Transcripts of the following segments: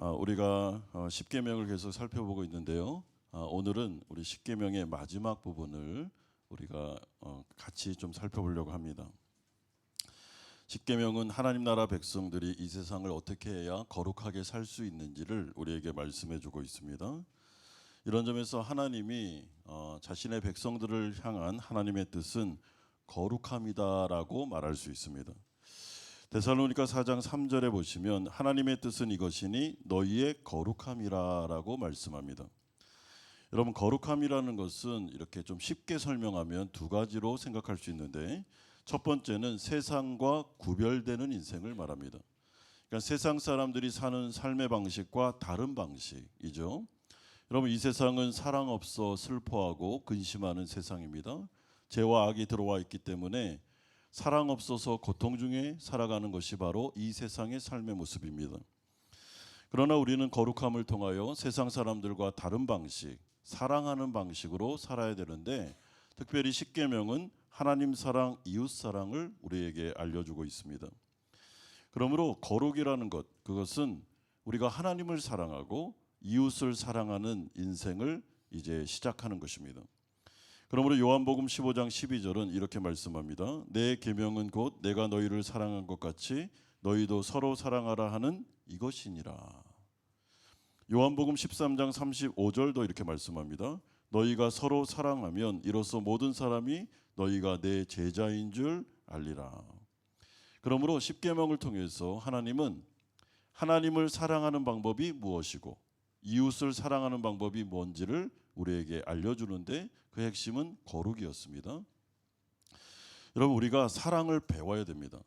우리가 십계명을 계속 살펴보고 있는데요. 오늘은 우리 십계명의 마지막 부분을 우리가 같이 좀 살펴보려고 합니다. 십계명은 하나님 나라 백성들이 이 세상을 어떻게 해야 거룩하게 살 수 있는지를 우리에게 말씀해주고 있습니다. 이런 점에서 하나님이 자신의 백성들을 향한 하나님의 뜻은 거룩함이다라고 말할 수 있습니다. 데살로니가 4장 3절에 보시면 하나님의 뜻은 이것이니 너희의 거룩함이라라고 말씀합니다. 여러분, 거룩함이라는 것은 이렇게 좀 쉽게 설명하면 두 가지로 생각할 수 있는데, 첫 번째는 세상과 구별되는 인생을 말합니다. 그러니까 세상 사람들이 사는 삶의 방식과 다른 방식이죠. 여러분, 이 세상은 사랑 없어 슬퍼하고 근심하는 세상입니다. 죄와 악이 들어와 있기 때문에 사랑 없어서 고통 중에 살아가는 것이 바로 이 세상의 삶의 모습입니다. 그러나 우리는 거룩함을 통하여 세상 사람들과 다른 방식, 사랑하는 방식으로 살아야 되는데, 특별히 십계명은 하나님 사랑, 이웃 사랑을 우리에게 알려주고 있습니다. 그러므로 거룩이라는 것, 그것은 우리가 하나님을 사랑하고 이웃을 사랑하는 인생을 이제 시작하는 것입니다. 그러므로 요한복음 15장 12절은 이렇게 말씀합니다. 내 계명은 곧 내가 너희를 사랑한 것 같이 너희도 서로 사랑하라 하는 이것이니라. 요한복음 13장 35절도 이렇게 말씀합니다. 너희가 서로 사랑하면 이로써 모든 사람이 너희가 내 제자인 줄 알리라. 그러므로 십계명을 통해서 하나님은 하나님을 사랑하는 방법이 무엇이고 이웃을 사랑하는 방법이 뭔지를 우리에게 알려주는데, 그 핵심은 거룩이었습니다. 여러분, 우리가 사랑을 배워야 됩니다.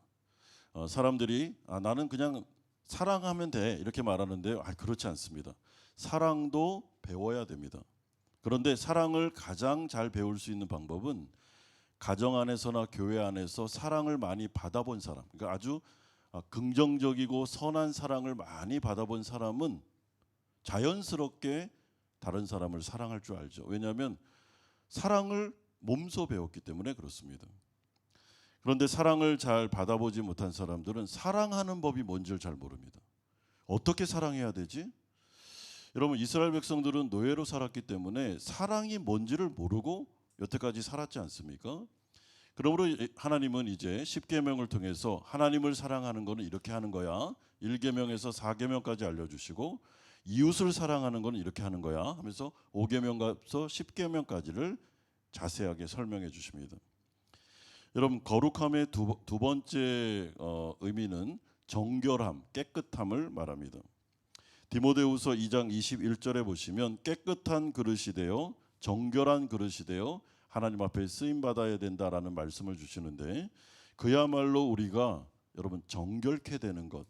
사람들이 나는 그냥 사랑하면 돼 이렇게 말하는데요. 그렇지 않습니다. 사랑도 배워야 됩니다. 그런데 사랑을 가장 잘 배울 수 있는 방법은 가정 안에서나 교회 안에서 사랑을 많이 받아본 사람, 그러니까 아주 긍정적이고 선한 사랑을 많이 받아본 사람은 자연스럽게 다른 사람을 사랑할 줄 알죠. 왜냐하면 사랑을 몸소 배웠기 때문에 그렇습니다. 그런데 사랑을 잘 받아보지 못한 사람들은 사랑하는 법이 뭔지를 잘 모릅니다. 어떻게 사랑해야 되지? 여러분, 이스라엘 백성들은 노예로 살았기 때문에 사랑이 뭔지를 모르고 여태까지 살았지 않습니까? 그러므로 하나님은 이제 십계명을 통해서 하나님을 사랑하는 것은 이렇게 하는 거야, 1계명에서 4계명까지 알려주시고, 이웃을 사랑하는 것은 이렇게 하는 거야 하면서 5계명에서 10계명까지를 자세하게 설명해 주십니다. 여러분, 거룩함의 두 번째 의미는 정결함, 깨끗함을 말합니다. 디모데후서 2장 21절에 보시면 깨끗한 그릇이 되어 정결한 그릇이 되어 하나님 앞에 쓰임 받아야 된다라는 말씀을 주시는데, 그야말로 우리가 여러분 정결케 되는 것,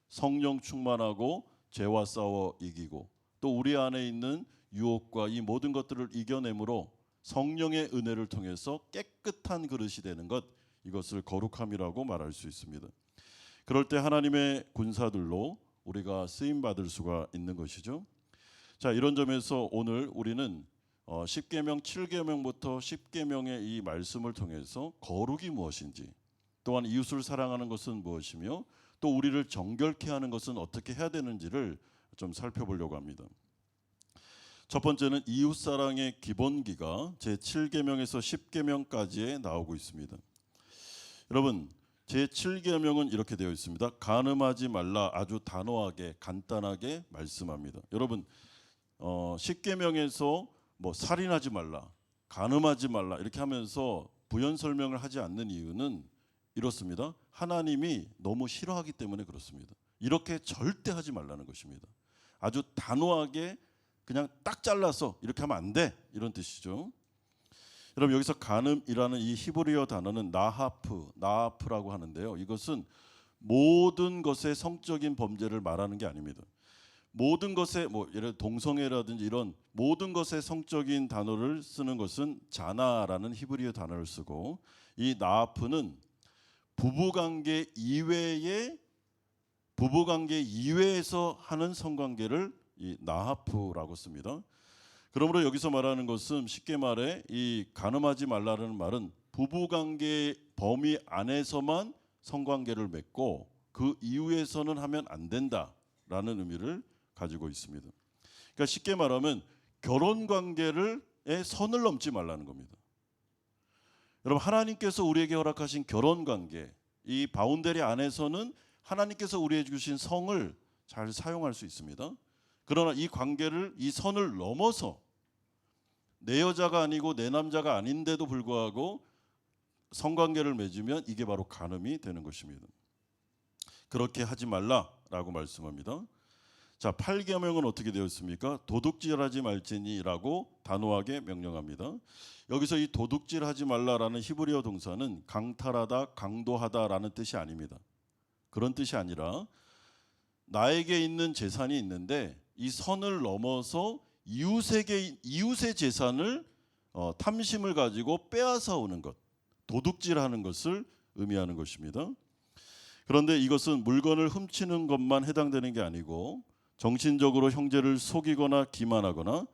성령 충만하고 죄와 싸워 이기고 또 우리 안에 있는 유혹과 이 모든 것들을 이겨내므로 성령의 은혜를 통해서 깨끗한 그릇이 되는 것, 이것을 거룩함이라고 말할 수 있습니다. 그럴 때 하나님의 군사들로 우리가 쓰임 받을 수가 있는 것이죠. 자, 이런 점에서 오늘 우리는 10계명 7계명부터 10계명의 이 말씀을 통해서 거룩이 무엇인지, 또한 이웃을 사랑하는 것은 무엇이며 또 우리를 정결케 하는 것은 어떻게 해야 되는지를 좀 살펴보려고 합니다. 첫 번째는 이웃 사랑의 기본기가 제7계명에서 10계명까지에 나오고 있습니다. 여러분, 제7계명은 이렇게 되어 있습니다. 간음하지 말라, 아주 단호하게 간단하게 말씀합니다. 여러분, 10계명에서 살인하지 말라, 간음하지 말라 이렇게 하면서 부연 설명을 하지 않는 이유는 이렇습니다. 하나님이 너무 싫어하기 때문에 그렇습니다. 이렇게 절대 하지 말라는 것입니다. 아주 단호하게 그냥 딱 잘라서 이렇게 하면 안 돼, 이런 뜻이죠. 여러분, 여기서 간음이라는 이 히브리어 단어는 나하프라고 하는데요. 이것은 모든 것의 성적인 범죄를 말하는 게 아닙니다. 모든 것의 예를 들어 동성애라든지 이런 모든 것의 성적인 단어를 쓰는 것은 자나라는 히브리어 단어를 쓰고, 이 나하프는 부부관계 이외에서 하는 성관계를 이 나하프라고 씁니다. 그러므로 여기서 말하는 것은 쉽게 말해 이 간음하지 말라는 말은 부부관계 범위 안에서만 성관계를 맺고 그 이후에서는 하면 안 된다라는 의미를 가지고 있습니다. 그러니까 쉽게 말하면 결혼 관계를 선을 넘지 말라는 겁니다. 여러분, 하나님께서 우리에게 허락하신 결혼 관계, 이 바운더리 안에서는 하나님께서 우리에게 주신 성을 잘 사용할 수 있습니다. 그러나 이 관계를, 이 선을 넘어서 내 여자가 아니고 내 남자가 아닌데도 불구하고 성관계를 맺으면 이게 바로 간음이 되는 것입니다. 그렇게 하지 말라라고 말씀합니다. 자, 8계명은 어떻게 되어 있습니까? 도둑질하지 말지니라고 단호하게 명령합니다. 여기서 이 도둑질하지 말라라는 히브리어 동사는 강탈하다, 강도하다라는 뜻이 아닙니다. 그런 뜻이 아니라 나에게 있는 재산이 있는데 이 선을 넘어서 이웃의 재산을 탐심을 가지고 빼앗아 오는 것, 도둑질하는 것을 의미하는 것입니다. 그런데 이것은 물건을 훔치는 것만 해당되는 게 아니고 정신적으로 형제를 속이거나 기만하거나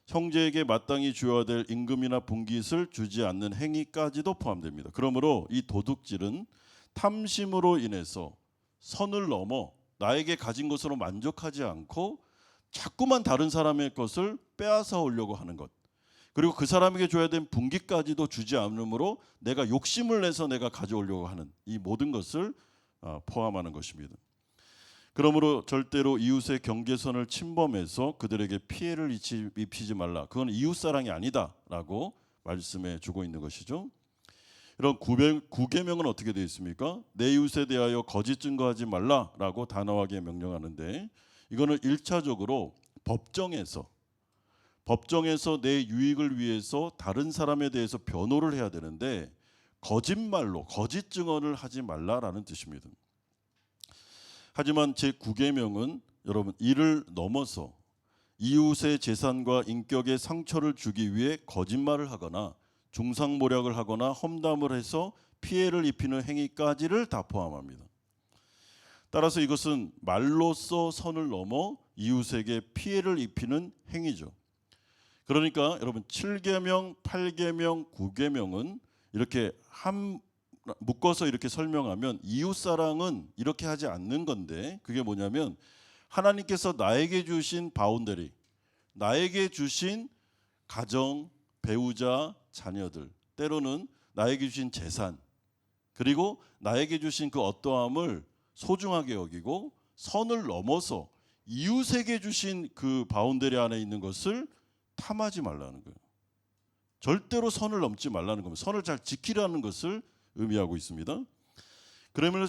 형제에게 마땅히 줘야 될 임금이나 분깃을 주지 않는 행위까지도 포함됩니다. 그러므로 이 도둑질은 탐심으로 인해서 선을 넘어 나에게 가진 것으로 만족하지 않고 자꾸만 다른 사람의 것을 빼앗아 오려고 하는 것, 그리고 그 사람에게 줘야 된 분깃까지도 주지 않으므로 내가 욕심을 내서 내가 가져오려고 하는 이 모든 것을 포함하는 것입니다. 그러므로 절대로 이웃의 경계선을 침범해서 그들에게 피해를 입히지 말라. 그건 이웃사랑이 아니다라고 말씀해 주고 있는 것이죠. 이런 9계명은 어떻게 되어 있습니까? 내 이웃에 대하여 거짓 증거하지 말라라고 단호하게 명령하는데, 이거는 1차적으로 법정에서 내 유익을 위해서 다른 사람에 대해서 변호를 해야 되는데 거짓말로 거짓 증언을 하지 말라라는 뜻입니다. 하지만 제9계명은 여러분, 이를 넘어서 이웃의 재산과 인격에 상처를 주기 위해 거짓말을 하거나 중상모략을 하거나 험담을 해서 피해를 입히는 행위까지를 다 포함합니다. 따라서 이것은 말로써 선을 넘어 이웃에게 피해를 입히는 행위죠. 그러니까 여러분, 7계명, 8계명, 9계명은 이렇게 묶어서 이렇게 설명하면 이웃사랑은 이렇게 하지 않는 건데, 그게 뭐냐면 하나님께서 나에게 주신 바운더리, 나에게 주신 가정, 배우자, 자녀들, 때로는 나에게 주신 재산, 그리고 나에게 주신 그 어떠함을 소중하게 여기고 선을 넘어서 이웃에게 주신 그 바운더리 안에 있는 것을 탐하지 말라는 거예요. 절대로 선을 넘지 말라는 겁니다. 선을 잘 지키라는 것을 의미하고 있습니다. 그러므로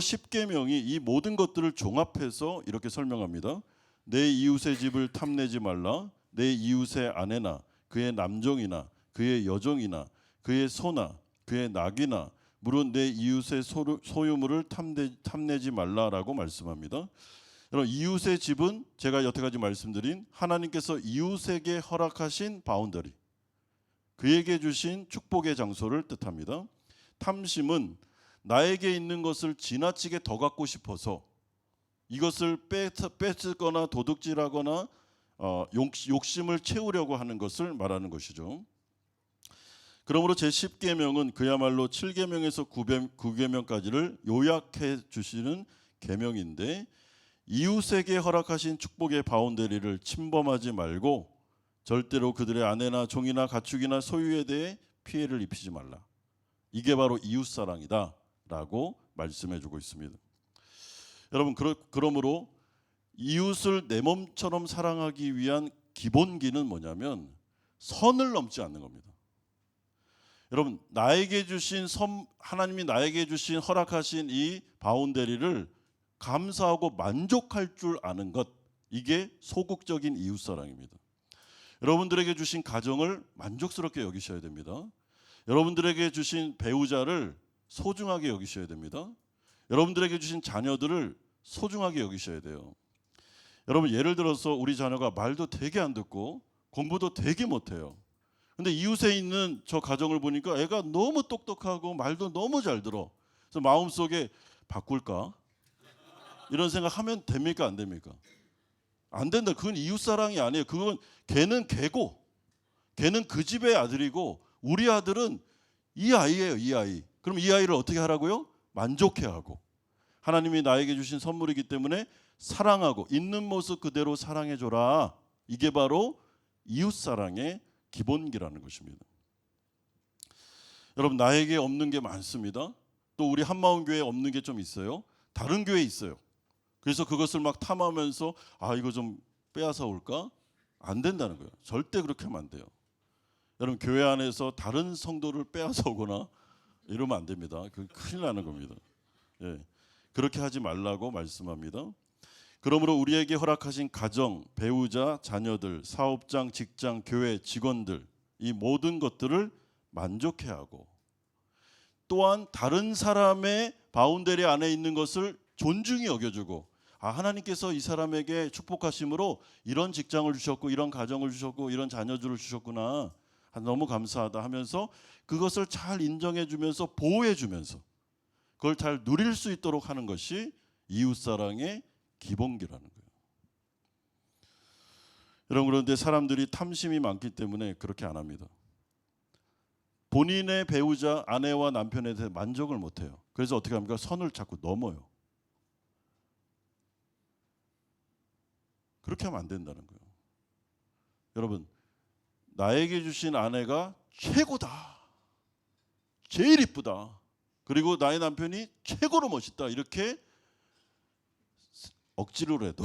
10계명이 이 모든 것들을 종합해서 이렇게 설명합니다. 내 이웃의 집을 탐내지 말라. 내 이웃의 아내나 그의 남종이나 그의 여종이나 그의 소나 그의 낙이나 물론 내 이웃의 소유물을 탐내지 말라라고 말씀합니다. 여러분, 이웃의 집은 제가 여태까지 말씀드린 하나님께서 이웃에게 허락하신 바운더리, 그에게 주신 축복의 장소를 뜻합니다. 탐심은 나에게 있는 것을 지나치게 더 갖고 싶어서 이것을 뺏거나 도둑질하거나 욕심을 채우려고 하는 것을 말하는 것이죠. 그러므로 제10계명은 그야말로 7계명에서 9계명까지를 요약해 주시는 계명인데, 이웃에게 허락하신 축복의 바운더리를 침범하지 말고 절대로 그들의 아내나 종이나 가축이나 소유에 대해 피해를 입히지 말라. 이게 바로 이웃사랑이다라고 말씀해 주고 있습니다. 여러분, 그러므로 이웃을 내 몸처럼 사랑하기 위한 기본기는 뭐냐면 선을 넘지 않는 겁니다. 여러분, 하나님이 나에게 주신 허락하신 이 바운더리를 감사하고 만족할 줄 아는 것, 이게 소극적인 이웃사랑입니다. 여러분들에게 주신 가정을 만족스럽게 여기셔야 됩니다. 여러분들에게 주신 배우자를 소중하게 여기셔야 됩니다. 여러분들에게 주신 자녀들을 소중하게 여기셔야 돼요. 여러분, 예를 들어서 우리 자녀가 말도 되게 안 듣고 공부도 되게 못해요. 근데 이웃에 있는 저 가정을 보니까 애가 너무 똑똑하고 말도 너무 잘 들어. 그래서 마음속에 바꿀까? 이런 생각하면 됩니까? 안 됩니까? 안 된다. 그건 이웃사랑이 아니에요. 그건 걔는 걔고, 걔는 그 집의 아들이고 우리 아들은 이 아이예요. 이 아이. 그럼 이 아이를 어떻게 하라고요? 만족해 하고. 하나님이 나에게 주신 선물이기 때문에 사랑하고 있는 모습 그대로 사랑해줘라. 이게 바로 이웃사랑의 기본기라는 것입니다. 여러분, 나에게 없는 게 많습니다. 또 우리 한마음교회에 없는 게 좀 있어요. 다른 교회에 있어요. 그래서 그것을 막 탐하면서 이거 좀 빼앗아 올까? 안 된다는 거예요. 절대 그렇게 하면 안 돼요. 여러분, 교회 안에서 다른 성도를 빼앗아 오거나 이러면 안 됩니다. 그 큰일 나는 겁니다. 예, 그렇게 하지 말라고 말씀합니다. 그러므로 우리에게 허락하신 가정, 배우자, 자녀들, 사업장, 직장, 교회, 직원들, 이 모든 것들을 만족해야 하고, 또한 다른 사람의 바운더리 안에 있는 것을 존중히 여겨주고, 하나님께서 이 사람에게 축복하심으로 이런 직장을 주셨고 이런 가정을 주셨고 이런 자녀들을 주셨구나, 너무 감사하다 하면서 그것을 잘 인정해주면서 보호해주면서 그걸 잘 누릴 수 있도록 하는 것이 이웃사랑의 기본기라는 거예요. 여러분, 그런데 사람들이 탐심이 많기 때문에 그렇게 안 합니다. 본인의 배우자, 아내와 남편에 대해 만족을 못해요. 그래서 어떻게 합니까? 선을 자꾸 넘어요. 그렇게 하면 안 된다는 거예요. 여러분, 나에게 주신 아내가 최고다, 제일 이쁘다, 그리고 나의 남편이 최고로 멋있다, 이렇게 억지로라도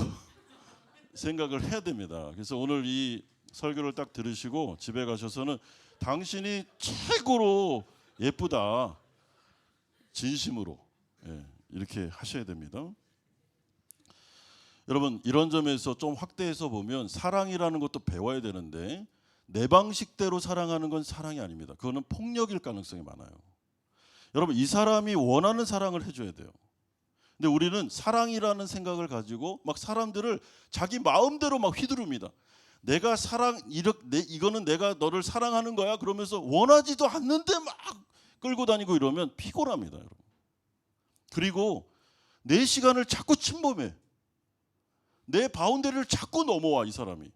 생각을 해야 됩니다. 그래서 오늘 이 설교를 딱 들으시고 집에 가셔서는 당신이 최고로 예쁘다, 진심으로 이렇게 하셔야 됩니다. 여러분, 이런 점에서 좀 확대해서 보면 사랑이라는 것도 배워야 되는데, 내 방식대로 사랑하는 건 사랑이 아닙니다. 그거는 폭력일 가능성이 많아요. 여러분, 이 사람이 원하는 사랑을 해줘야 돼요. 근데 우리는 사랑이라는 생각을 가지고 막 사람들을 자기 마음대로 막 휘두릅니다. 내가 이거는 내가 너를 사랑하는 거야 그러면서 원하지도 않는데 막 끌고 다니고 이러면 피곤합니다, 여러분. 그리고 내 시간을 자꾸 침범해. 내 바운더리를 자꾸 넘어와, 이 사람이.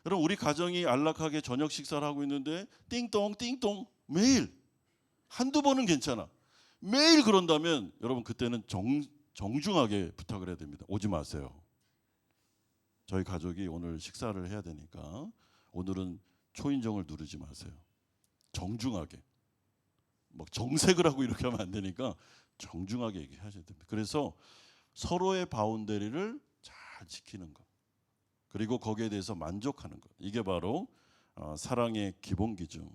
여러분, 우리 가정이 안락하게 저녁 식사를 하고 있는데 띵동 띵동 매일 한두 번은 괜찮아. 매일 그런다면 여러분, 그때는 정중하게 부탁을 해야 됩니다. 오지 마세요. 저희 가족이 오늘 식사를 해야 되니까 오늘은 초인종을 누르지 마세요. 정중하게. 막 정색을 하고 이렇게 하면 안 되니까 정중하게 얘기하셔야 됩니다. 그래서 서로의 바운더리를 잘 지키는 것, 그리고 거기에 대해서 만족하는 것, 이게 바로 사랑의 기본기죠.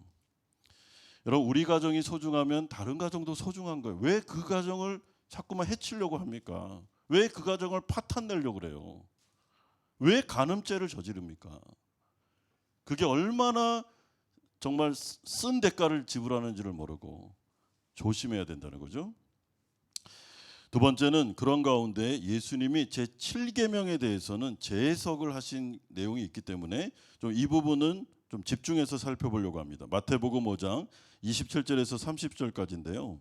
여러분, 우리 가정이 소중하면 다른 가정도 소중한 거예요. 왜 그 가정을 자꾸만 해치려고 합니까? 왜 그 가정을 파탄내려고 그래요? 왜 간음죄를 저지릅니까? 그게 얼마나 정말 쓴 대가를 지불하는지를 모르고 조심해야 된다는 거죠. 두 번째는 그런 가운데 예수님이 제7계명에 대해서는 재해석을 하신 내용이 있기 때문에 좀 이 부분은 좀 집중해서 살펴보려고 합니다. 마태복음 5장 27절에서 30절까지인데요.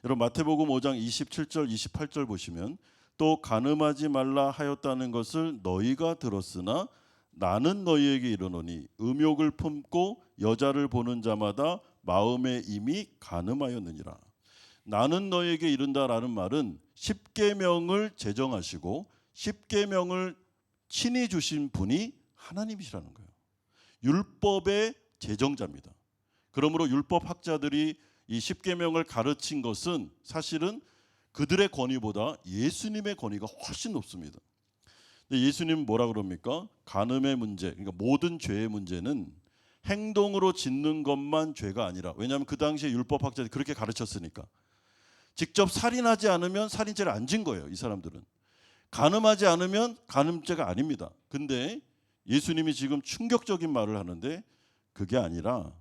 여러분, 마태복음 5장 27절 28절 보시면, 또 간음하지 말라 하였다는 것을 너희가 들었으나 나는 너희에게 이르노니 음욕을 품고 여자를 보는 자마다 마음에 이미 간음하였느니라. 나는 너희에게 이른다라는 말은 10계명을 제정하시고 10계명을 친히 주신 분이 하나님이시라는 거예요. 율법의 제정자입니다. 그러므로 율법 학자들이 이 10계명을 가르친 것은 사실은 그들의 권위보다 예수님의 권위가 훨씬 높습니다. 근데 예수님은 뭐라 그럽니까? 간음의 문제, 그러니까 모든 죄의 문제는 행동으로 짓는 것만 죄가 아니라, 왜냐하면 그 당시에 율법 학자들이 그렇게 가르쳤으니까. 직접 살인하지 않으면 살인죄를 안 진 거예요, 이 사람들은. 간음하지 않으면 간음죄가 아닙니다. 근데 예수님이 지금 충격적인 말을 하는데, 그게 아니라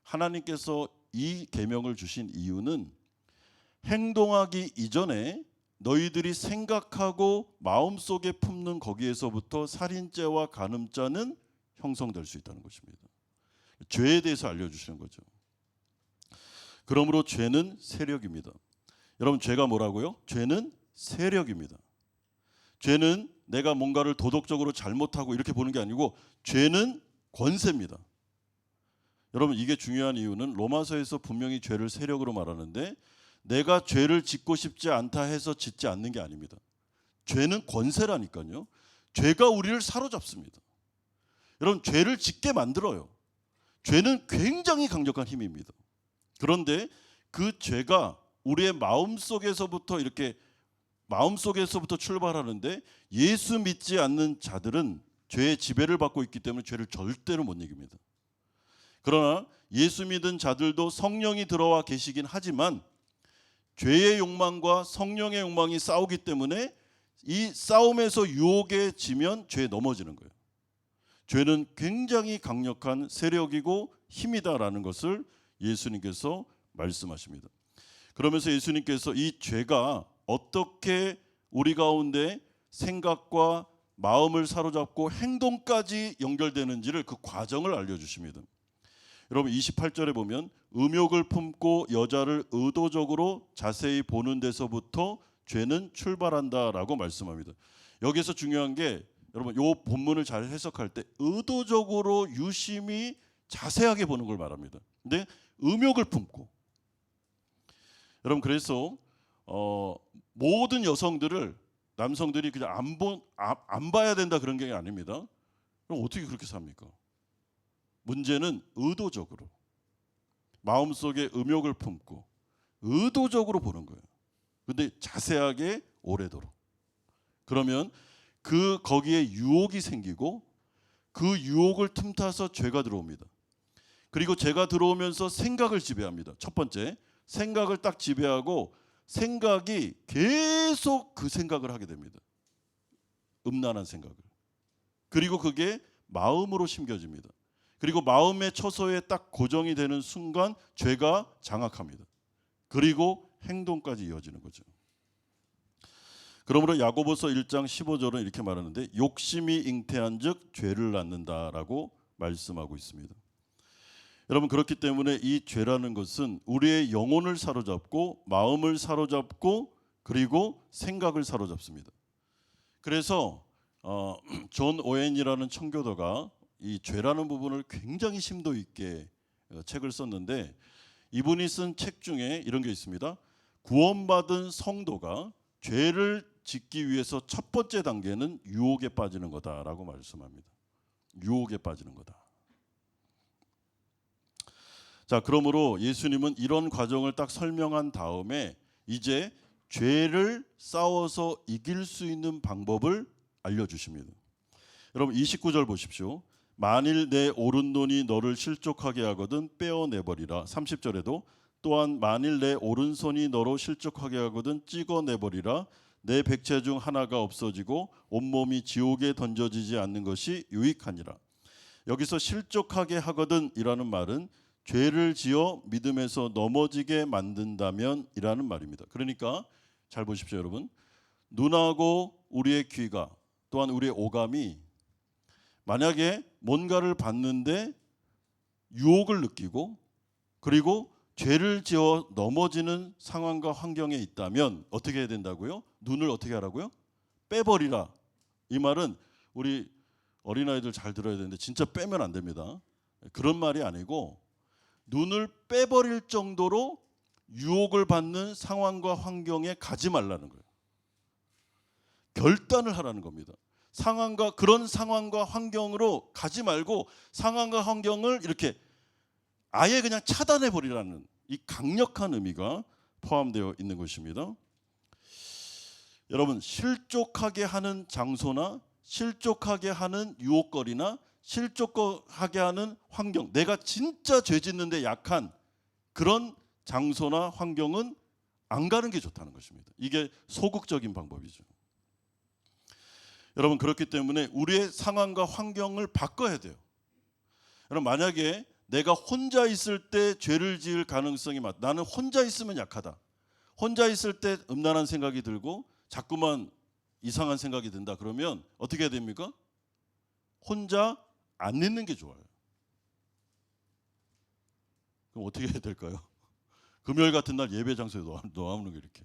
하나님께서 이 계명을 주신 이유는 행동하기 이전에 너희들이 생각하고 마음속에 품는 거기에서부터 살인죄와 간음죄는 형성될 수 있다는 것입니다. 죄에 대해서 알려주시는 거죠. 그러므로 죄는 세력입니다. 여러분, 죄가 뭐라고요? 죄는 세력입니다. 죄는 내가 뭔가를 도덕적으로 잘못하고 이렇게 보는 게 아니고 죄는 권세입니다. 여러분, 이게 중요한 이유는 로마서에서 분명히 죄를 세력으로 말하는데, 내가 죄를 짓고 싶지 않다 해서 짓지 않는 게 아닙니다. 죄는 권세라니까요. 죄가 우리를 사로잡습니다. 여러분, 죄를 짓게 만들어요. 죄는 굉장히 강력한 힘입니다. 그런데 그 죄가 우리의 마음속에서부터 출발하는데, 예수 믿지 않는 자들은 죄의 지배를 받고 있기 때문에 죄를 절대로 못 이깁니다. 그러나 예수 믿은 자들도 성령이 들어와 계시긴 하지만 죄의 욕망과 성령의 욕망이 싸우기 때문에 이 싸움에서 유혹에 지면 죄에 넘어지는 거예요. 죄는 굉장히 강력한 세력이고 힘이다라는 것을 예수님께서 말씀하십니다. 그러면서 예수님께서 이 죄가 어떻게 우리 가운데 생각과 마음을 사로잡고 행동까지 연결되는지를, 그 과정을 알려주십니다. 여러분, 28절에 보면 음욕을 품고 여자를 의도적으로 자세히 보는 데서부터 죄는 출발한다라고 말씀합니다. 여기서 중요한 게, 여러분, 이 본문을 잘 해석할 때 의도적으로 유심히 자세하게 보는 걸 말합니다. 근데 음욕을 품고, 여러분, 그래서 모든 여성들을 남성들이 그냥 안 봐야 된다 그런 게 아닙니다. 그럼 어떻게 그렇게 삽니까? 문제는 의도적으로 마음속에 음욕을 품고 의도적으로 보는 거예요. 근데 자세하게 오래도록. 그러면 거기에 유혹이 생기고 그 유혹을 틈타서 죄가 들어옵니다. 그리고 죄가 들어오면서 생각을 지배합니다. 첫 번째, 생각을 딱 지배하고 생각이 계속 그 생각을 하게 됩니다. 음란한 생각을. 그리고 그게 마음으로 심겨집니다. 그리고 마음의 처소에 딱 고정이 되는 순간 죄가 장악합니다. 그리고 행동까지 이어지는 거죠. 그러므로 야고보서 1장 15절은 이렇게 말하는데, 욕심이 잉태한 즉 죄를 낳는다라고 말씀하고 있습니다. 여러분, 그렇기 때문에 이 죄라는 것은 우리의 영혼을 사로잡고 마음을 사로잡고 그리고 생각을 사로잡습니다. 그래서 존 오웬이라는 청교도가 이 죄라는 부분을 굉장히 심도 있게 책을 썼는데, 이분이 쓴 책 중에 이런 게 있습니다. 구원받은 성도가 죄를 짓기 위해서 첫 번째 단계는 유혹에 빠지는 거다라고 말씀합니다. 유혹에 빠지는 거다. 자, 그러므로 예수님은 이런 과정을 딱 설명한 다음에 이제 죄를 싸워서 이길 수 있는 방법을 알려주십니다. 여러분, 29절 보십시오. 만일 내 오른손이 너를 실족하게 하거든 빼어내버리라. 30절에도 또한 만일 내 오른손이 너로 실족하게 하거든 찍어내버리라. 내 백체 중 하나가 없어지고 온몸이 지옥에 던져지지 않는 것이 유익하니라. 여기서 실족하게 하거든 이라는 말은 죄를 지어 믿음에서 넘어지게 만든다면 이라는 말입니다. 그러니까 잘 보십시오, 여러분. 눈하고 우리의 귀가 또한 우리의 오감이 만약에 뭔가를 봤는데 유혹을 느끼고 그리고 죄를 지어 넘어지는 상황과 환경에 있다면 어떻게 해야 된다고요? 눈을 어떻게 하라고요? 빼버리라. 이 말은 우리 어린아이들 잘 들어야 되는데 진짜 빼면 안 됩니다. 그런 말이 아니고 눈을 빼버릴 정도로 유혹을 받는 상황과 환경에 가지 말라는 거예요. 결단을 하라는 겁니다. 그런 상황과 환경으로 가지 말고 상황과 환경을 이렇게 아예 그냥 차단해 버리라는 이 강력한 의미가 포함되어 있는 것입니다. 여러분, 실족하게 하는 장소나 실족하게 하는 유혹거리나 실족하게 하는 환경, 내가 진짜 죄 짓는데 약한 그런 장소나 환경은 안 가는 게 좋다는 것입니다. 이게 소극적인 방법이죠. 여러분, 그렇기 때문에 우리의 상황과 환경을 바꿔야 돼요. 여러분, 만약에 내가 혼자 있을 때 죄를 지을 가능성이 많다. 나는 혼자 있으면 약하다. 혼자 있을 때 음란한 생각이 들고 자꾸만 이상한 생각이 든다. 그러면 어떻게 해야 됩니까? 혼자 안 있는 게 좋아요. 그럼 어떻게 해야 될까요? 금요일 같은 날 예배 장소에 놓아놓는 게 이렇게.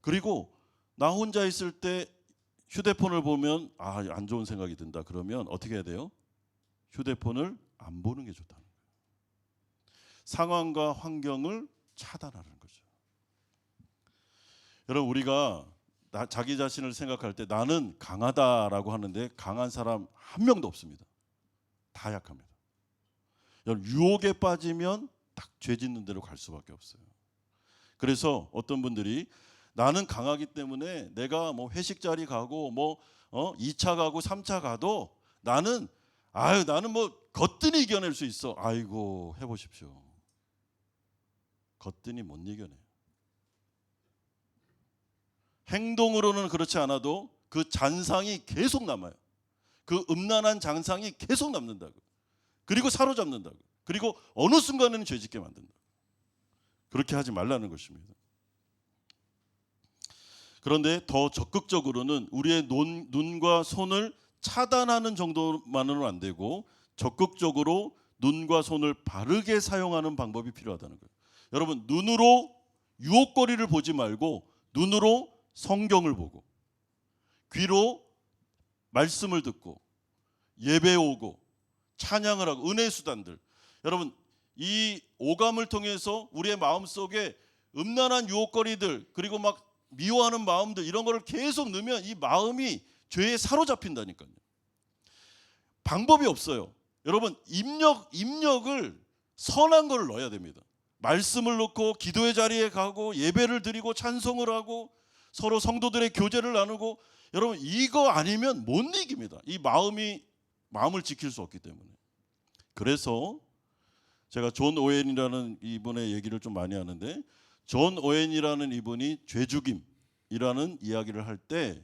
그리고 나 혼자 있을 때 휴대폰을 보면 안 좋은 생각이 든다. 그러면 어떻게 해야 돼요? 휴대폰을 안 보는 게 좋다는 거예요. 상황과 환경을 차단하는 거죠. 여러분 우리가 자기 자신을 생각할 때 나는 강하다라고 하는데 강한 사람 한 명도 없습니다. 다 약합니다. 여러분 유혹에 빠지면 딱 죄 짓는 대로 갈 수밖에 없어요. 그래서 어떤 분들이 나는 강하기 때문에 내가 뭐 회식 자리 가고 뭐 2차 가고 3차 가도 나는 뭐 거뜬히 이겨낼 수 있어. 아이고 해보십시오. 거뜬히 못 이겨내요. 행동으로는 그렇지 않아도 그 잔상이 계속 남아요. 그 음란한 잔상이 계속 남는다고. 그리고 사로잡는다고. 그리고 어느 순간에는 죄짓게 만든다고. 그렇게 하지 말라는 것입니다. 그런데 더 적극적으로는 우리의 눈과 손을 차단하는 정도만으로는 안 되고 적극적으로 눈과 손을 바르게 사용하는 방법이 필요하다는 거예요. 여러분 눈으로 유혹거리를 보지 말고 눈으로 성경을 보고 귀로 말씀을 듣고 예배 오고 찬양을 하고 은혜의 수단들. 여러분 이 오감을 통해서 우리의 마음속에 음란한 유혹거리들 그리고 막 미워하는 마음들 이런 거를 계속 넣으면 이 마음이 죄에 사로잡힌다니까요. 방법이 없어요. 여러분 입력을 선한 걸 넣어야 됩니다. 말씀을 넣고 기도의 자리에 가고 예배를 드리고 찬송을 하고 서로 성도들의 교제를 나누고 여러분 이거 아니면 못 이깁니다. 이 마음을 지킬 수 없기 때문에. 그래서 제가 존 오웬이라는 이분의 얘기를 좀 많이 하는데 존 오웬이라는 이분이 죄죽임이라는 이야기를 할 때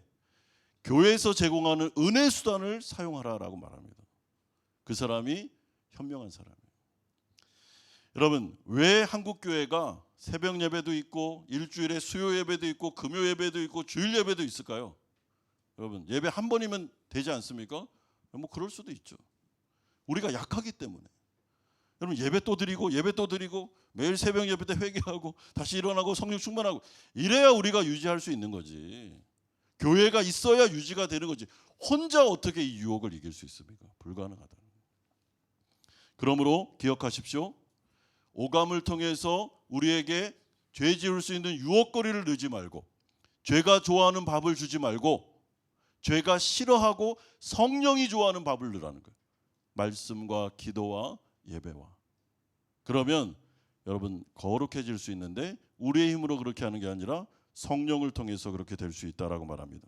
교회에서 제공하는 은혜 수단을 사용하라라고 말합니다. 그 사람이 현명한 사람이에요. 여러분 왜 한국 교회가 새벽 예배도 있고 일주일에 수요 예배도 있고 금요 예배도 있고 주일 예배도 있을까요? 여러분 예배 한 번이면 되지 않습니까? 뭐 그럴 수도 있죠. 우리가 약하기 때문에. 여러분 예배 또 드리고 매일 새벽 예배 때 회개하고 다시 일어나고 성령 충만하고 이래야 우리가 유지할 수 있는 거지. 교회가 있어야 유지가 되는 거지. 혼자 어떻게 이 유혹을 이길 수 있습니까? 불가능하다. 그러므로 기억하십시오. 오감을 통해서 우리에게 죄 지을 수 있는 유혹거리를 넣지 말고 죄가 좋아하는 밥을 주지 말고 죄가 싫어하고 성령이 좋아하는 밥을 넣으라는 거예요. 말씀과 기도와 예배와. 그러면 여러분 거룩해질 수 있는데 우리의 힘으로 그렇게 하는 게 아니라 성령을 통해서 그렇게 될 수 있다라고 말합니다.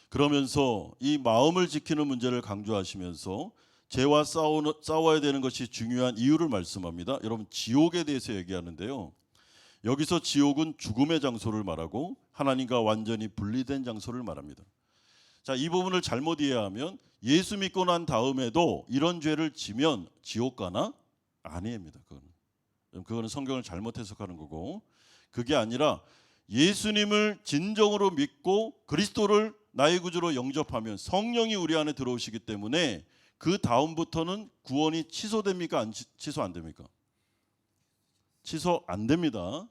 그러면서 이 마음을 지키는 문제를 강조하시면서 죄와 싸워야 되는 것이 중요한 이유를 말씀합니다. 여러분 지옥에 대해서 얘기하는데요. 여기서 지옥은 죽음의 장소를 말하고 하나님과 완전히 분리된 장소를 말합니다. 자, 이 부분을 잘못 이해하면 예수 믿고 난 다음에도 이런 죄를 지면 지옥 가나? 아닙니다. 그거는 성경을 잘못 해석하는 거고 그게 아니라 예수님을 진정으로 믿고 그리스도를 나의 구주로 영접하면 성령이 우리 안에 들어오시기 때문에 그 다음부터는 구원이 취소됩니까? 취소 안 됩니까? 취소 안 됩니다.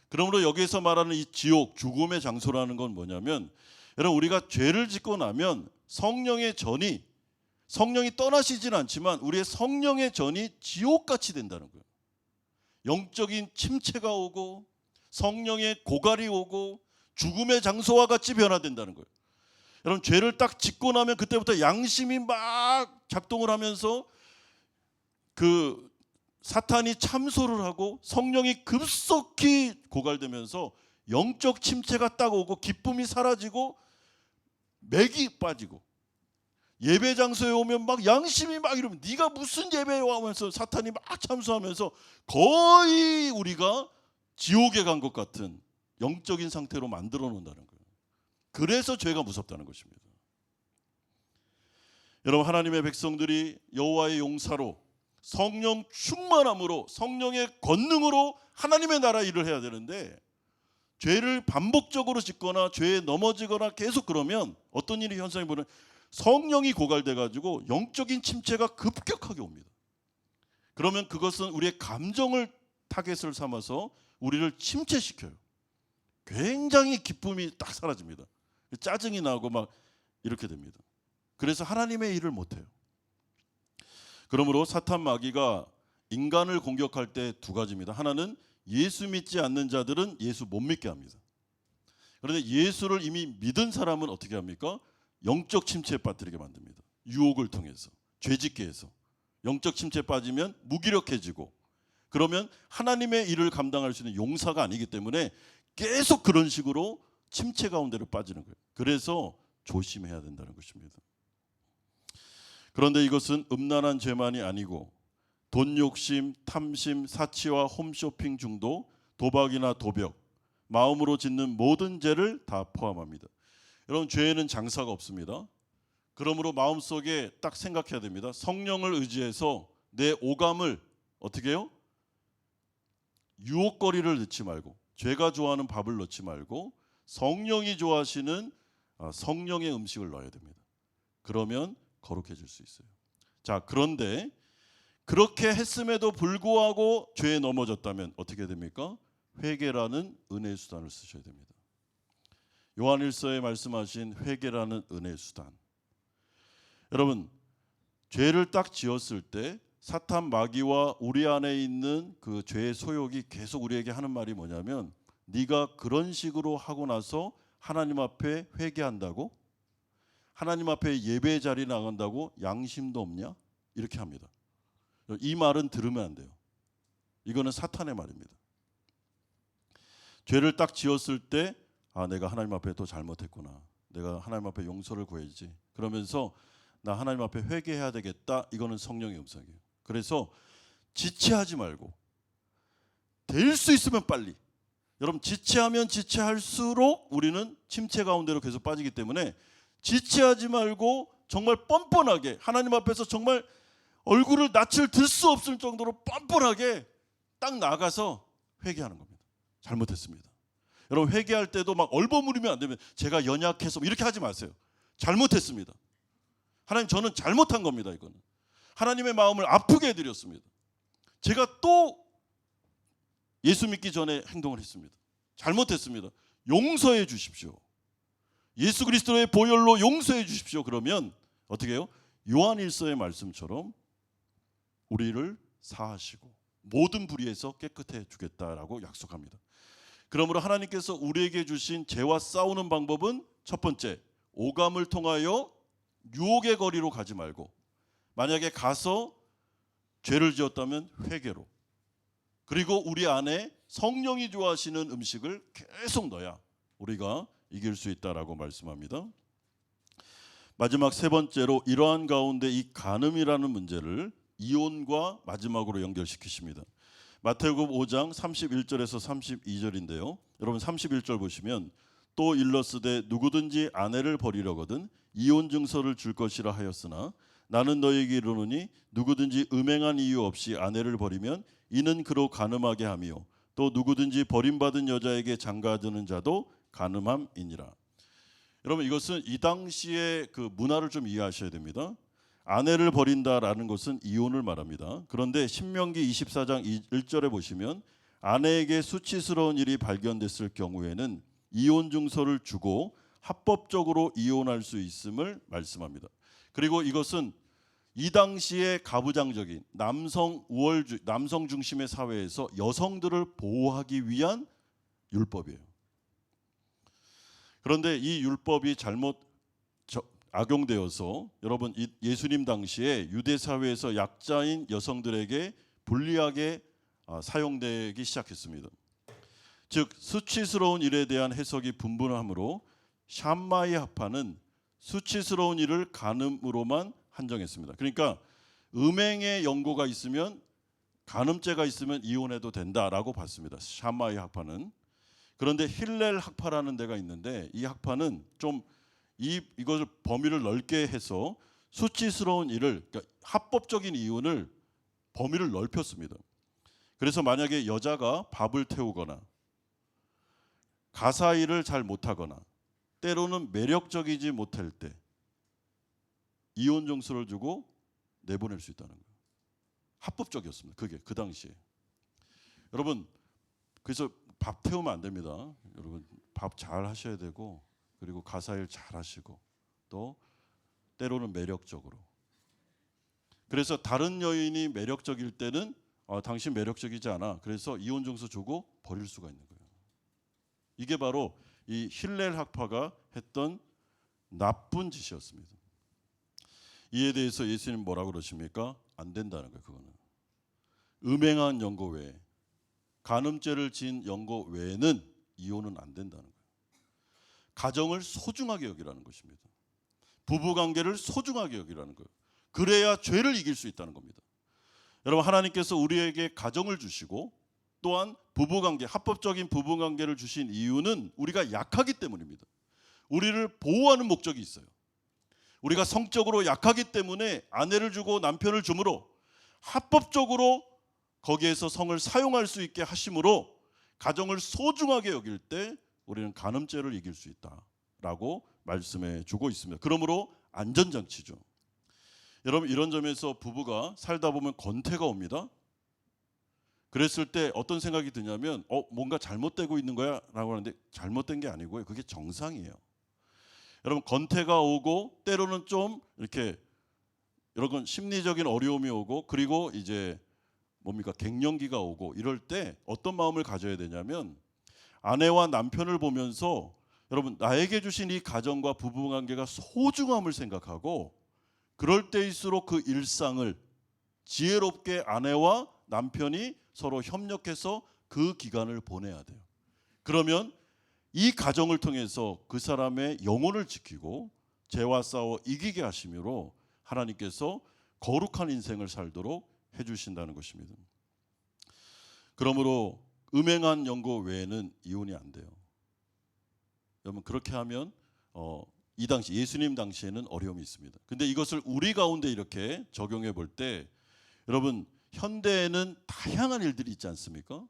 그러므로 여기에서 말하는 이 지옥, 죽음의 장소라는 건 뭐냐면 여러분 우리가 죄를 짓고 나면 성령이 떠나시진 않지만 우리의 성령의 전이 지옥같이 된다는 거예요. 영적인 침체가 오고 성령의 고갈이 오고 죽음의 장소와 같이 변화된다는 거예요. 여러분 죄를 딱 짓고 나면 그때부터 양심이 막 작동을 하면서 그 사탄이 참소를 하고 성령이 급속히 고갈되면서 영적 침체가 딱 오고 기쁨이 사라지고 맥이 빠지고 예배 장소에 오면 막 양심이 막 이러면 네가 무슨 예배에 와 하면서 사탄이 막 참소하면서 거의 우리가 지옥에 간 것 같은 영적인 상태로 만들어 놓는다는 거예요. 그래서 죄가 무섭다는 것입니다. 여러분 하나님의 백성들이 여호와의 용사로 성령 충만함으로 성령의 권능으로 하나님의 나라 일을 해야 되는데 죄를 반복적으로 짓거나 죄에 넘어지거나 계속 그러면 어떤 일이 현상이 보면 성령이 고갈돼 가지고 영적인 침체가 급격하게 옵니다. 그러면 그것은 우리의 감정을 타겟을 삼아서 우리를 침체시켜요. 굉장히 기쁨이 딱 사라집니다. 짜증이 나고 막 이렇게 됩니다. 그래서 하나님의 일을 못해요. 그러므로 사탄 마귀가 인간을 공격할 때 두 가지입니다. 하나는 예수 믿지 않는 자들은 예수 못 믿게 합니다. 그런데 예수를 이미 믿은 사람은 어떻게 합니까? 영적 침체에 빠뜨리게 만듭니다. 유혹을 통해서, 죄짓게 해서. 영적 침체에 빠지면 무기력해지고, 그러면 하나님의 일을 감당할 수 있는 용사가 아니기 때문에 계속 그런 식으로 침체 가운데로 빠지는 거예요. 그래서 조심해야 된다는 것입니다. 그런데 이것은 음란한 죄만이 아니고 돈 욕심, 탐심, 사치와 홈쇼핑 중독, 도박이나 도벽, 마음으로 짓는 모든 죄를 다 포함합니다. 여러분, 죄에는 장사가 없습니다. 그러므로 마음속에 딱 생각해야 됩니다. 성령을 의지해서 내 오감을 어떻게 해요? 유혹거리를 넣지 말고, 죄가 좋아하는 밥을 넣지 말고 성령이 좋아하시는 성령의 음식을 넣어야 됩니다. 그러면 거룩해질 수 있어요. 자, 그런데 그렇게 했음에도 불구하고 죄에 넘어졌다면 어떻게 됩니까? 회개라는 은혜의 수단을 쓰셔야 됩니다. 요한일서에 말씀하신 회개라는 은혜의 수단. 여러분, 죄를 딱 지었을 때 사탄 마귀와 우리 안에 있는 그 죄의 소욕이 계속 우리에게 하는 말이 뭐냐면, 네가 그런 식으로 하고 나서 하나님 앞에 회개한다고? 하나님 앞에 예배 자리에 나간다고 양심도 없냐? 이렇게 합니다. 이 말은 들으면 안 돼요. 이거는 사탄의 말입니다. 죄를 딱 지었을 때 내가 하나님 앞에 또 잘못했구나. 내가 하나님 앞에 용서를 구해야지. 그러면서 나 하나님 앞에 회개해야 되겠다. 이거는 성령의 음성이에요. 그래서 지체하지 말고 될 수 있으면 빨리. 여러분, 지체하면 지체할수록 우리는 침체 가운데로 계속 빠지기 때문에 지체하지 말고 정말 뻔뻔하게 하나님 앞에서 정말 얼굴을 낯을 들 수 없을 정도로 뻔뻔하게 딱 나가서 회개하는 겁니다. 잘못했습니다. 여러분, 회개할 때도 막 얼버무리면 안 되면 제가 연약해서 이렇게 하지 마세요. 잘못했습니다. 하나님, 저는 잘못한 겁니다. 이거는 하나님의 마음을 아프게 해드렸습니다. 제가 또 예수 믿기 전에 행동을 했습니다. 잘못했습니다. 용서해 주십시오. 예수 그리스도의 보혈로 용서해 주십시오. 그러면 어떻게 해요? 요한일서의 말씀처럼 우리를 사하시고 모든 불의에서 깨끗해 주겠다라고 약속합니다. 그러므로 하나님께서 우리에게 주신 죄와 싸우는 방법은 첫 번째, 오감을 통하여 유혹의 거리로 가지 말고, 만약에 가서 죄를 지었다면 회개로, 그리고 우리 안에 성령이 좋아하시는 음식을 계속 넣어야 우리가 이길 수 있다라고 말씀합니다. 마지막 세 번째로 이러한 가운데 이 간음이라는 문제를 이혼과 마지막으로 연결시키십니다. 마태복음 5장 31절에서 32절인데요. 여러분, 31절 보시면 또 일러스되 누구든지 아내를 버리려거든 이혼 증서를 줄 것이라 하였으나 나는 너희에게 이르노니 누구든지 음행한 이유 없이 아내를 버리면 이는 그로 간음하게 하며 또 누구든지 버림받은 여자에게 장가드는 자도 간음함이니라. 여러분, 이것은 이 당시의 그 문화를 좀 이해하셔야 됩니다. 아내를 버린다라는 것은 이혼을 말합니다. 그런데 신명기 24장 1절에 보시면 아내에게 수치스러운 일이 발견됐을 경우에는 이혼 증서를 주고 합법적으로 이혼할 수 있음을 말씀합니다. 그리고 이것은 이 당시의 가부장적인 남성 중심의 사회에서 여성들을 보호하기 위한 율법이에요. 그런데 이 율법이 잘못 악용되어서 여러분, 예수님 당시에 유대 사회에서 약자인 여성들에게 불리하게 사용되기 시작했습니다. 즉, 수치스러운 일에 대한 해석이 분분하므로 샴마이 학파는 수치스러운 일을 간음으로만 한정했습니다. 그러니까 음행의 연고가 있으면, 간음죄가 있으면 이혼해도 된다라고 봤습니다. 샴마이 학파는. 그런데 힐렐 학파라는 데가 있는데 이 학파는 좀 이것을 범위를 넓게 해서 수치스러운 일을, 그러니까 합법적인 이혼을 범위를 넓혔습니다. 그래서 만약에 여자가 밥을 태우거나 가사 일을 잘 못하거나 때로는 매력적이지 못할 때 이혼 증서를 주고 내보낼 수 있다는 거예요. 합법적이었습니다. 그게 그 당시에. 여러분, 그래서 밥 태우면 안 됩니다. 여러분, 밥 잘 하셔야 되고, 그리고 가사 일 잘 하시고, 또 때로는 매력적으로. 그래서 다른 여인이 매력적일 때는 당신 매력적이지 않아. 그래서 이혼 증서 주고 버릴 수가 있는 거예요. 이게 바로 이 힐렐 학파가 했던 나쁜 짓이었습니다. 이에 대해서 예수님 뭐라고 그러십니까? 안 된다는 거예요. 그거는 음행한 연고 외에, 간음죄를 지은 연고 외에는 이혼은 안 된다는 거예요. 가정을 소중하게 여기라는 것입니다. 부부관계를 소중하게 여기라는 거예요. 그래야 죄를 이길 수 있다는 겁니다. 여러분, 하나님께서 우리에게 가정을 주시고 또한 부부관계, 합법적인 부부관계를 주신 이유는 우리가 약하기 때문입니다. 우리를 보호하는 목적이 있어요. 우리가 성적으로 약하기 때문에 아내를 주고 남편을 주므로 합법적으로 거기에서 성을 사용할 수 있게 하심으로 가정을 소중하게 여길 때 우리는 간음죄를 이길 수 있다라고 말씀해 주고 있습니다. 그러므로 안전장치죠. 여러분, 이런 점에서 부부가 살다 보면 권태가 옵니다. 그랬을 때 어떤 생각이 드냐면 뭔가 잘못되고 있는 거야 라고 하는데 잘못된 게 아니고요. 그게 정상이에요. 여러분, 권태가 오고 때로는 좀 이렇게 여러분 심리적인 어려움이 오고 그리고 이제 뭡니까 갱년기가 오고 이럴 때 어떤 마음을 가져야 되냐면 아내와 남편을 보면서 여러분 나에게 주신 이 가정과 부부관계가 소중함을 생각하고 그럴 때일수록 그 일상을 지혜롭게 아내와 남편이 서로 협력해서 그 기간을 보내야 돼요. 그러면 이 가정을 통해서 그 사람의 영혼을 지키고 죄와 싸워 이기게 하심으로 하나님께서 거룩한 인생을 살도록 해주신다는 것입니다. 그러므로 음행한 연고 외에는 이혼이 안 돼요. 여러분, 그렇게 하면 이 당시 예수님 당시에는 어려움이 있습니다. 근데 이것을 우리 가운데 이렇게 적용해 볼 때 여러분 현대에는 다양한 일들이 있지 않습니까?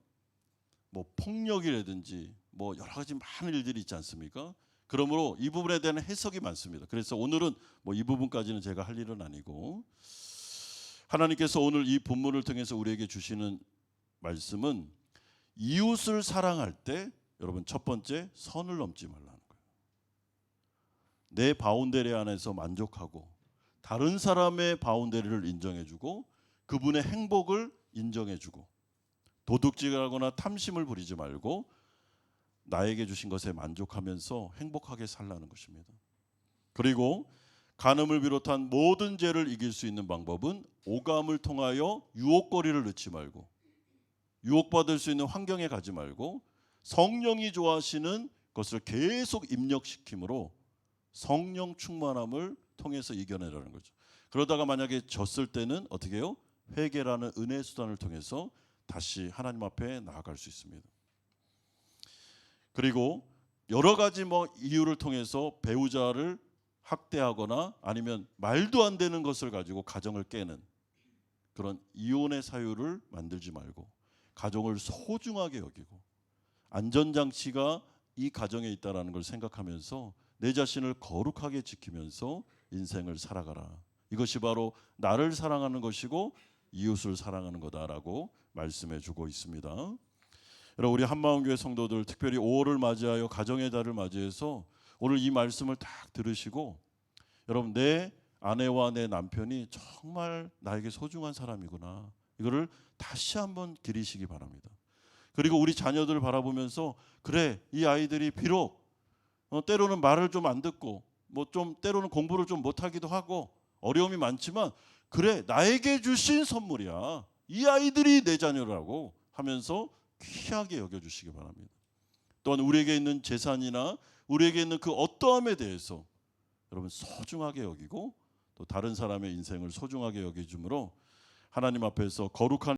뭐 폭력이라든지 뭐 여러 가지 많은 일들이 있지 않습니까? 그러므로 이 부분에 대한 해석이 많습니다. 그래서 오늘은 뭐 이 부분까지는 제가 할 일은 아니고 하나님께서 오늘 이 본문을 통해서 우리에게 주시는 말씀은 이웃을 사랑할 때 여러분 첫 번째 선을 넘지 말라는 거예요. 내 바운더리 안에서 만족하고 다른 사람의 바운더리를 인정해주고 그분의 행복을 인정해주고 도둑질하거나 탐심을 부리지 말고 나에게 주신 것에 만족하면서 행복하게 살라는 것입니다. 그리고 간음을 비롯한 모든 죄를 이길 수 있는 방법은 오감을 통하여 유혹거리를 넣지 말고 유혹받을 수 있는 환경에 가지 말고 성령이 좋아하시는 것을 계속 입력시킴으로 성령 충만함을 통해서 이겨내라는 거죠. 그러다가 만약에 졌을 때는 어떻게 해요? 회개라는 은혜의 수단을 통해서 다시 하나님 앞에 나아갈 수 있습니다. 그리고 여러 가지 이유를 통해서 배우자를 학대하거나 아니면 말도 안 되는 것을 가지고 가정을 깨는 그런 이혼의 사유를 만들지 말고 가정을 소중하게 여기고 안전장치가 이 가정에 있다는 걸 생각하면서 내 자신을 거룩하게 지키면서 인생을 살아가라. 이것이 바로 나를 사랑하는 것이고 이웃을 사랑하는 거다라고 말씀해 주고 있습니다. 여러분, 우리 한마음교회 성도들 특별히 5월을 맞이하여 가정의 달을 맞이해서 오늘 이 말씀을 딱 들으시고 여러분 내 아내와 내 남편이 정말 나에게 소중한 사람이구나 이거를 다시 한번 기리시기 바랍니다. 그리고 우리 자녀들을 바라보면서 그래 이 아이들이 비록 때로는 말을 좀 안 듣고 좀 때로는 공부를 좀 못하기도 하고 어려움이 많지만 그래 나에게 주신 선물이야 이 아이들이 내 자녀라고 하면서 귀하게 여겨주시기 바랍니다. 또한 우리에게 있는 재산이나 우리에게 있는 그 어떠함에 대해서 여러분 소중하게 여기고 또 다른 사람의 인생을 소중하게 여겨줌으로 하나님 앞에서 거룩한